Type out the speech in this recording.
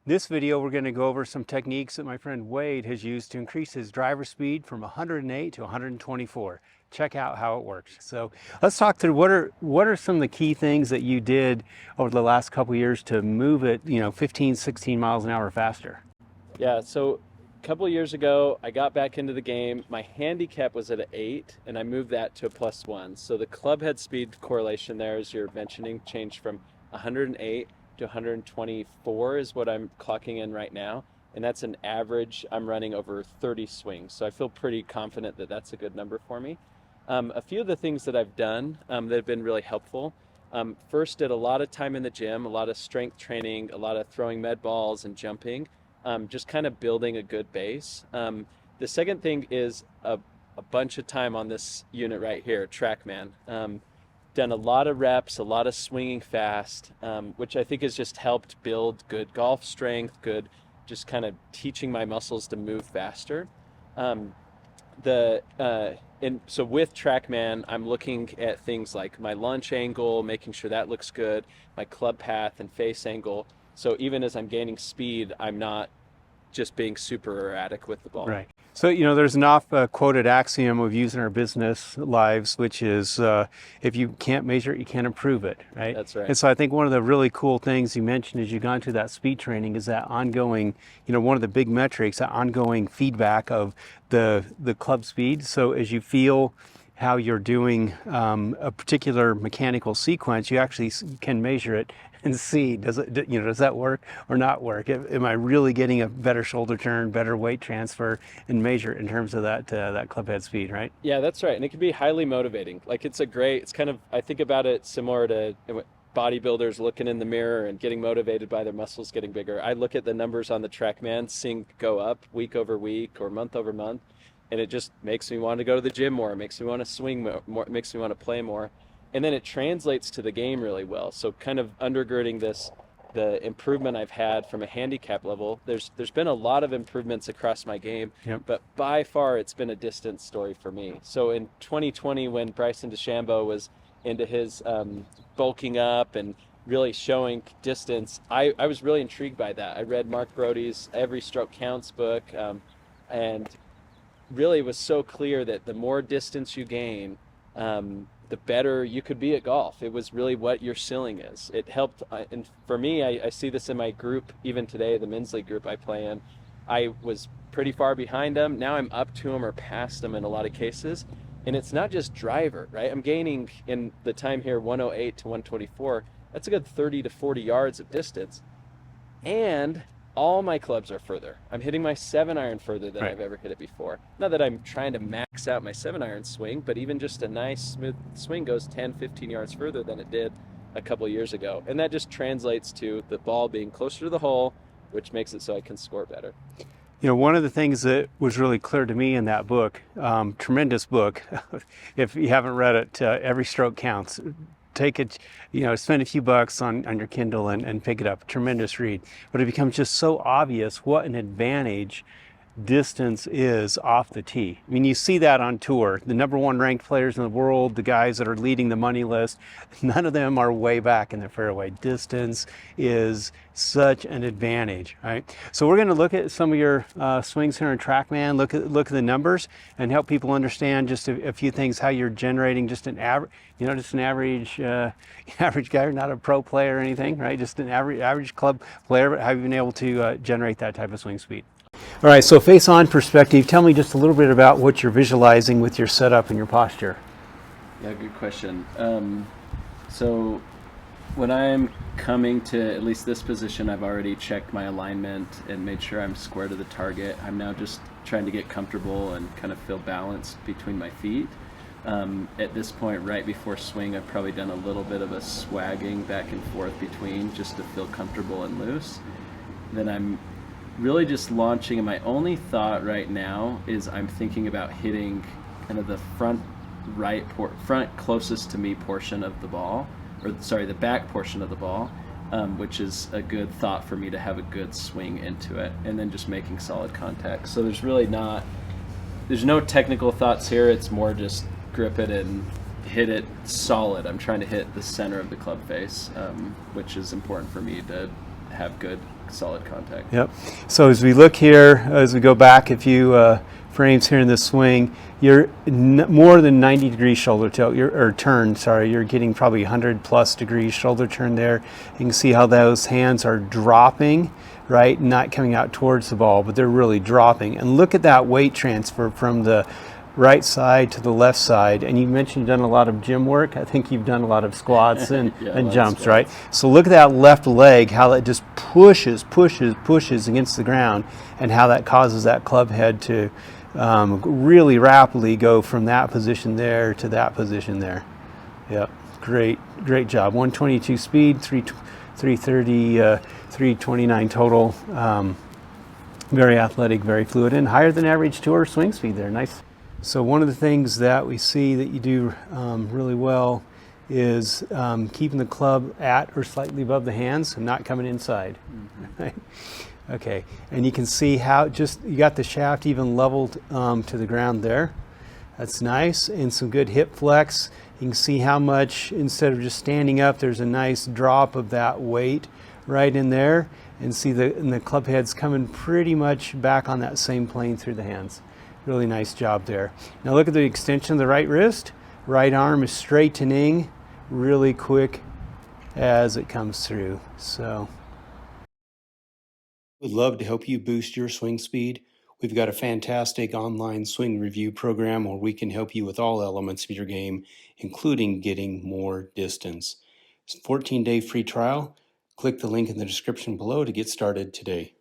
This video, we're going to go over some techniques that my friend Wade has used to increase his driver speed from 108 to 124. Check out how it works. So let's talk through what are some of the key things that you did over the last couple years to move it, 15, 16 miles an hour faster. Yeah, so a couple of years ago, I got back into the game. My handicap was at an 8, and I moved that to a +1. So the club head speed correlation there, as you're mentioning, changed from 108 to 124 is what I'm clocking in right now. And that's an average. I'm running over 30 swings. So I feel pretty confident that that's a good number for me. A few of the things that I've done that have been really helpful. First, did a lot of time in the gym, a lot of strength training, a lot of throwing med balls and jumping. Just kind of building a good base. The second thing is a bunch of time on this unit right here, TrackMan. Done a lot of reps, a lot of swinging fast, which I think has just helped build good golf strength, good just kind of teaching my muscles to move faster. So with TrackMan, I'm looking at things like my launch angle, making sure that looks good, my club path and face angle. So even as I'm gaining speed, I'm not just being super erratic with the ball. Right. So, there's an oft-quoted axiom we've used in our business lives, which is if you can't measure it, you can't improve it, right? That's right. And so I think one of the really cool things you mentioned as you've gone through that speed training is that ongoing, one of the big metrics, that ongoing feedback of the club speed. So as you feel how you're doing a particular mechanical sequence, you actually can measure it and see, does that work or not work? Am I really getting a better shoulder turn, better weight transfer, and measure it in terms of that club head speed, right? Yeah, that's right. And it can be highly motivating. Like it's kind of, I think about it similar to bodybuilders looking in the mirror and getting motivated by their muscles getting bigger. I look at the numbers on the TrackMan, seeing go up week over week or month over month, and it just makes me want to go to the gym more, makes me want to swing more, makes me want to play more. And then it translates to the game really well. So kind of undergirding this, the improvement I've had from a handicap level, there's been a lot of improvements across my game, Yep. but by far it's been a distance story for me. So in 2020, when Bryson DeChambeau was into his bulking up and really showing distance, I was really intrigued by that. I read Mark Brody's Every Stroke Counts book, and really was so clear that the more distance you gain, the better you could be at golf. It was really what your ceiling is. It helped, and for me, I see this in my group, even today, the men's league group I play in. I was pretty far behind them. Now I'm up to them or past them in a lot of cases. And it's not just driver, right? I'm gaining in the time here 108 to 124. That's a good 30 to 40 yards of distance. And all my clubs are further. I'm hitting my 7-iron further than Right. I've ever hit it before. Not that I'm trying to max out my 7-iron swing, but even just a nice smooth swing goes 10, 15 yards further than it did a couple years ago. And that just translates to the ball being closer to the hole, which makes it so I can score better. One of the things that was really clear to me in that book, tremendous book, if you haven't read it, Every Stroke Counts. Take it, spend a few bucks on your Kindle and pick it up. Tremendous read. But it becomes just so obvious what an advantage distance is off the tee. I mean, you see that on tour. The number one ranked players in the world, the guys that are leading the money list, none of them are way back in the fairway. Distance is such an advantage, right? So we're going to look at some of your swings here in TrackMan, look at the numbers, and help people understand just a few things, how you're generating just an average, just an average average guy, not a pro player or anything, right? Just an average club player, but how you've been able to generate that type of swing speed. All right, so face-on perspective, tell me just a little bit about what you're visualizing with your setup and your posture. Yeah, good question. So when I'm coming to at least this position, I've already checked my alignment and made sure I'm square to the target. I'm now just trying to get comfortable and kind of feel balanced between my feet. At this point, right before swing, I've probably done a little bit of a swagging back and forth between just to feel comfortable and loose. Then I'm really just launching, and my only thought right now is I'm thinking about hitting kind of the front closest to me portion of the ball, the back portion of the ball, which is a good thought for me to have a good swing into it, and then just making solid contact. So there's no technical thoughts here. It's more just grip it and hit it solid. I'm trying to hit the center of the club face, which is important for me to have good solid contact. Yep. So as we look here, as we go back a few frames here in this swing, you're more than 90 degrees shoulder tilt, or turn, sorry. You're getting probably 100 plus degrees shoulder turn there. You can see how those hands are dropping, right? Not coming out towards the ball, but they're really dropping. And look at that weight transfer from the right side to the left side. And you mentioned you've done a lot of gym work. I think you've done a lot of squats and, Yeah, and lots of jumps, squats. right? So look at that left leg, how it just pushes against the ground, and how that causes that club head to really rapidly go from that position there to that position there. Yep, great job. 122 speed, 330, 329 total. Very athletic, very fluid, and higher than average tour swing speed there. Nice. So one of the things that we see that you do really well is keeping the club at or slightly above the hands and not coming inside. Mm-hmm. Right? Okay, and you can see how you got the shaft even leveled to the ground there. That's nice, and some good hip flex. You can see how much, instead of just standing up, there's a nice drop of that weight right in there, and see the club head's coming pretty much back on that same plane through the hands. Really nice job there. Now look at the extension of the right wrist. Right arm is straightening really quick as it comes through. So we'd love to help you boost your swing speed. We've got a fantastic online swing review program where we can help you with all elements of your game, including getting more distance. It's a 14-day free trial. Click the link in the description below to get started today.